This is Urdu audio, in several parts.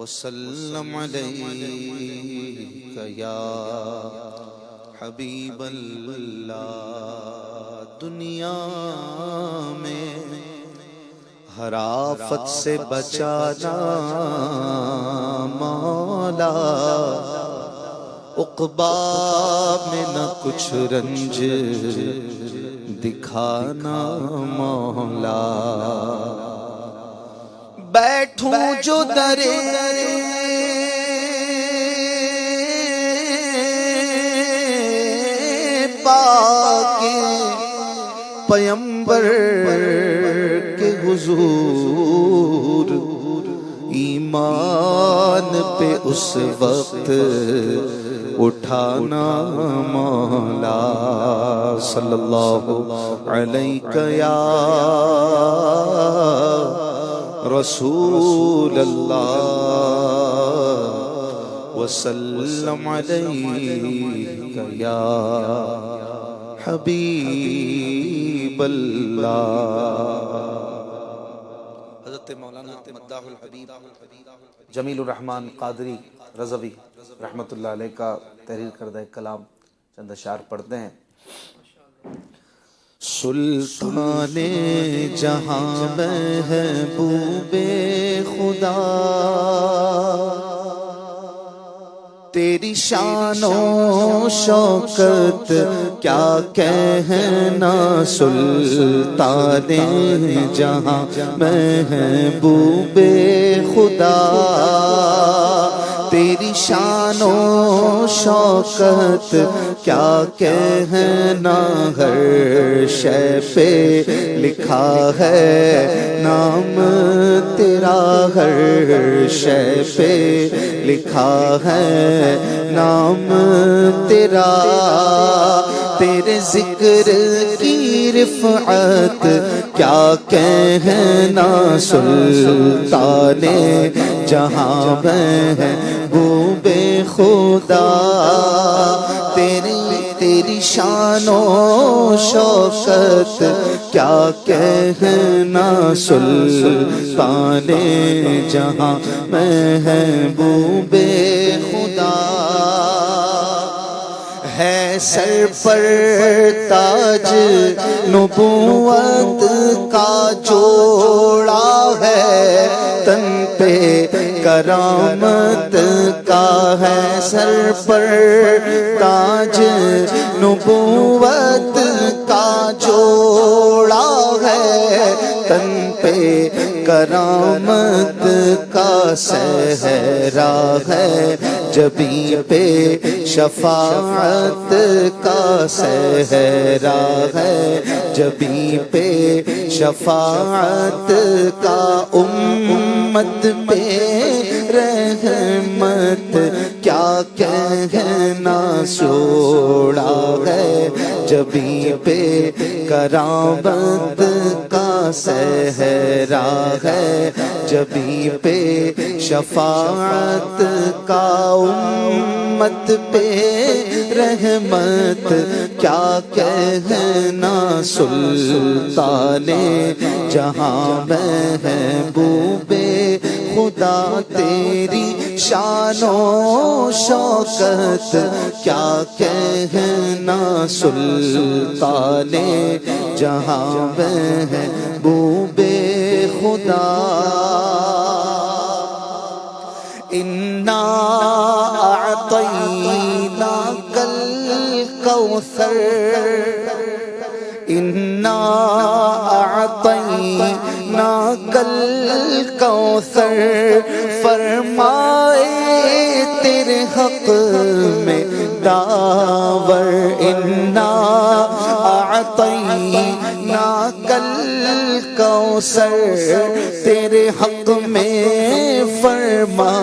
وسلم علیک یا حبیب اللہ۔ دنیا میں ہر آفت سے بچانا مولا، عقبا میں نہ کچھ رنج دکھانا مولا۔ بیٹھوں جو درے پاکے پیمبر کے حضور، ایمان پہ اس وقت اٹھانا مولا۔ صلی اللہ علیہ یا رسول اللہ وسلم علیک یا حبیب اللہ۔ حضرت مولانا مداح الحبیب جمیل الرحمن قادری رضوی رحمۃ اللہ علیہ کا تحریر کردہ کلام چند اشعار پڑھتے ہیں۔ سلطان جہاں محبوب خدا، تیری شان و شوکت کیا کہنا۔ سلطان جہاں محبوب خدا، تیری شان و شوکت کیا کہنا۔ ہر شے پہ لکھا ہے نام تیرا، ہر شے پہ لکھا ہے نام تیرا۔ تیرے ذکر کی رفعت کیا کہنا۔ سلطان جہاں محبوب خدا، تیری شان و شوکت کیا کہنا۔ سلطان جہاں محبوب خدا، ہے سر پر تاج نبوت کا جوڑا ہے، تن پہ کرامت کا ہے۔ سر پر تاج نبوت کا جوڑا ہے، تن پہ کرامت کا صحرا ہے۔ جبیں پہ شفاعت کا صحرا ہے، جبیں پہ شفاعت کا امت پہ رحمت کیا کہنا۔ سوڑا ہے جبیں پہ کرامت کا صحرا ہے، جبیں پہ شفاعت کا امت پہ رحمت کیا کہنا۔ سلطان جہاں محبوب خدا، تیری شان و شوکت کیا کہنا۔ سلطان جہاں محبوب خدا، انا اعطیناک الکوثر، انا اعطیناک الکوثر، فرمائے تیرے حق میں داور۔ انا اعطیناک الکوثر، تیرے حق میں فرما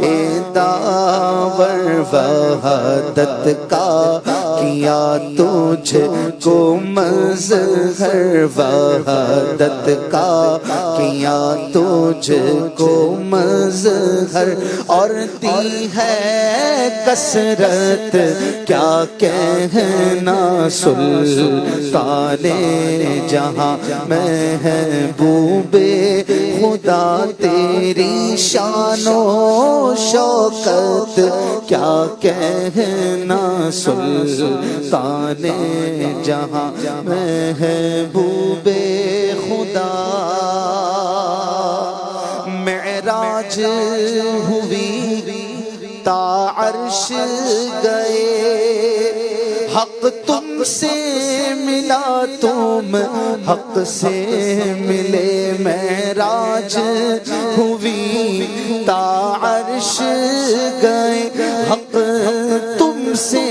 اے داور۔ وحدت کا کیا تجھ کو مظہر، وحدت کا کیا تجھ کو مظہر، اور دی ہے کثرت کیا کہنا۔ سلطان جہاں محبوب خدا تیری شان و شوکت کیا کہنا سلطان جہاں محبوب خدا معراج ہوئی تا عرش گئے حق تم سے ملا تم حق سے ملے معراج ہوئی تا عرش گئے حق تم سے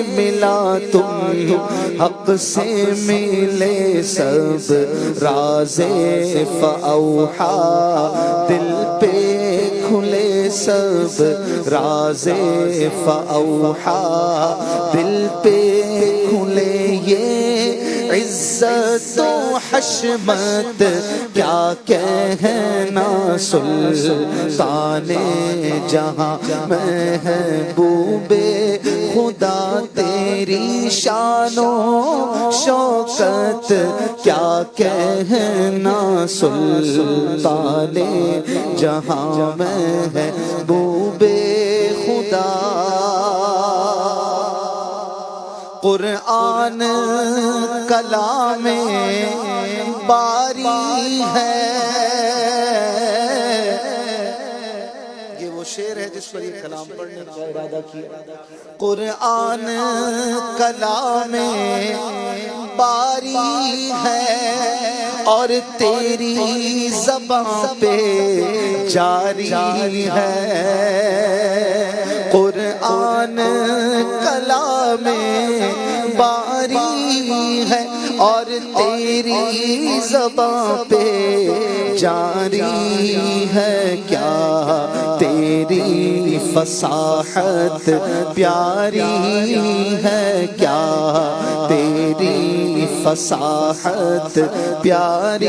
ملا تم حق سے ملے سب راز فاوحا دل پہ کھلے سب راز فاوحا دل پہ کھلے یہ عزت و حشمت کیا کہنا سلطان جہاں محبوب خدا تیری شان و شوکت کیا کہنا سلطان جہاں محبوب خدا قرآن کلام باری ہے یہ وہ شعر ہے جس پر یہ کلام پڑھنے کا ارادہ کیا قرآن کلام باری ہے اور تیری زبان پہ جاری ہے قرآن کلام باری ہے اور تیری زبان پہ جاری ہے کیا تیری فصاحت پیاری ہے کیا تیری فصاحت پیاری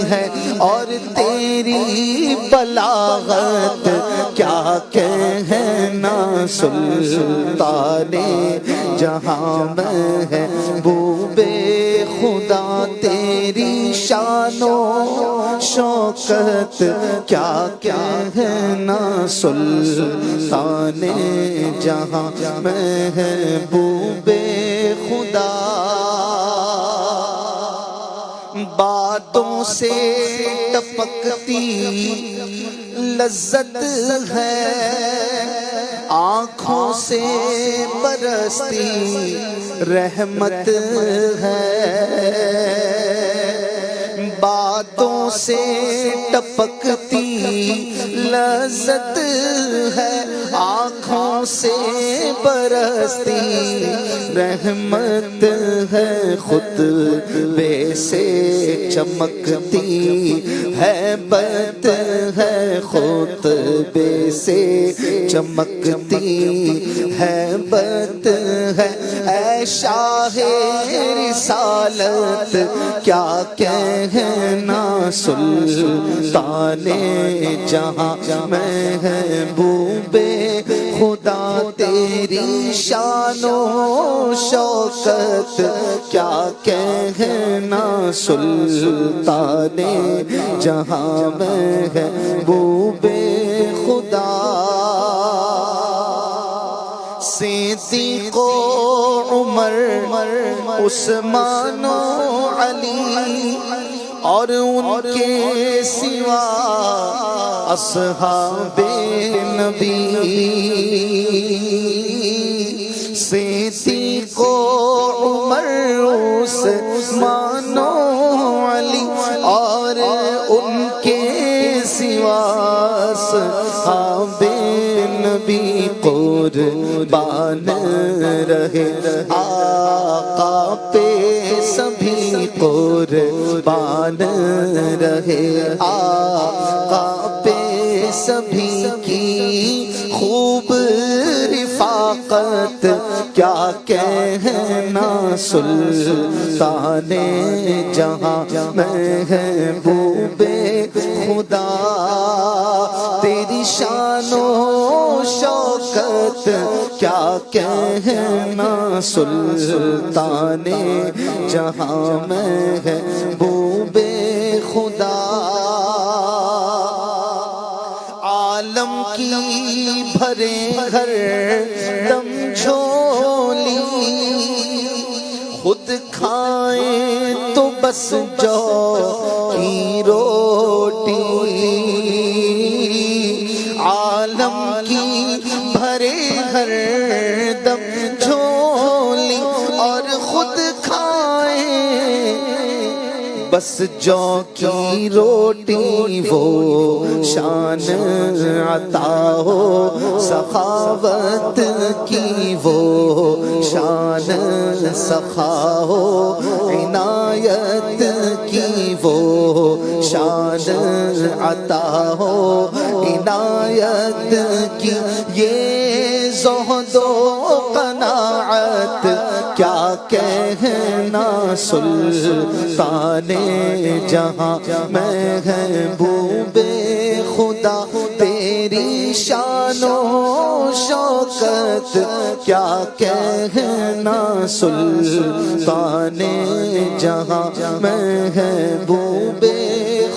ہے اور تیری بلاغت کیا کہنا سلطان جہاں محبوب خدا تیری شان و شوکت کیا کہنا سلطان جہاں محبوب خدا باتوں سے ٹپکتی لذت ہے آنکھوں سے برستی رحمت ہے باتوں سے ٹپکتی لذت ہے آنکھوں سے برستی رحمت ہے خطبے سے چمکتی ہے بت ہے خطبے سے چمکتی ہے بت ہے اے شاہ رسالت کیا کہنا سلطان جہاں محبوب خدا تیری شان و شوکت کیا کہنا سلطان جہاں محبوب خدا صدیق و عمر عثمان و علی اور ان کے سوا اصحاب نبی صدیق و عمر عثمان و علی اور ان کے سوا اصحاب نبی قربان رہے آقا پہ سبھی قربان رہے آقا پہ سبھی کی خوب رفاقت کیا کہنا سلطان جہاں محبوب خدا تیری شان و شوکت کیا کہنا سلطان جہاں محبوب خدا کی بھرے ہر دم جھولی، خود کھائیں تو بس جو کی روٹی، عالم کی بھرے ہر دم جھولی اور خود کھائیں بس جو کی روٹی، وہ شان عطا ہو سخاوت کی، وہ شان سخا ہو عنایت کی، وہ شان عطا ہو عنایت کی، یہ زہد و قناعت کیا کہنا سلطان جہاں محبوب خدا، تیری شان و شوکت کیا کہنا سلطان جہاں محبوب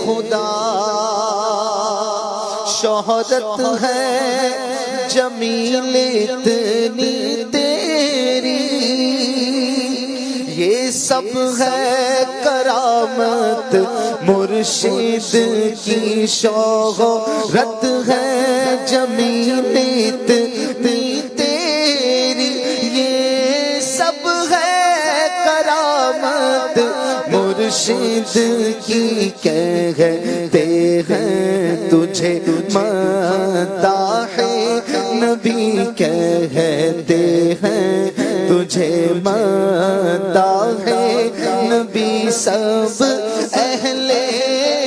خدا، شہرت ہے جمیل اتنی تیری، یہ سب ہے کرامت مرشد کی، شہرت ہے جمیل اتنی تیری، یہ سب ہے کرامت مرشد کی، کہتے ہیں تجھے مداح نبی، کہتے ہیں تجھے مداح نبی، سب اہل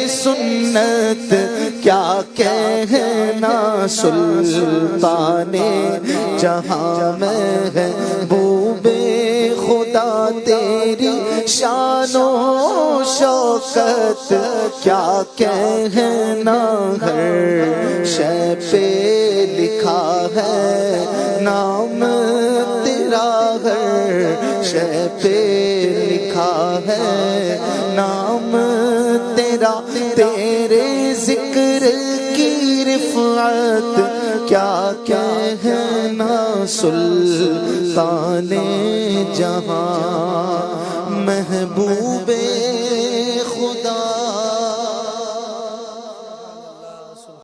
سنت کیا کہنا سلطان جہاں محبوب خدا، تیری شان و شوکت کیا کہنا، ہر شے پہ لکھا ہے نام تیرا، ہر شے پہ لکھا ہے نام تیرا، تیرے ذکر کی رفعت کیا کہنا سلطان جہاں محبوب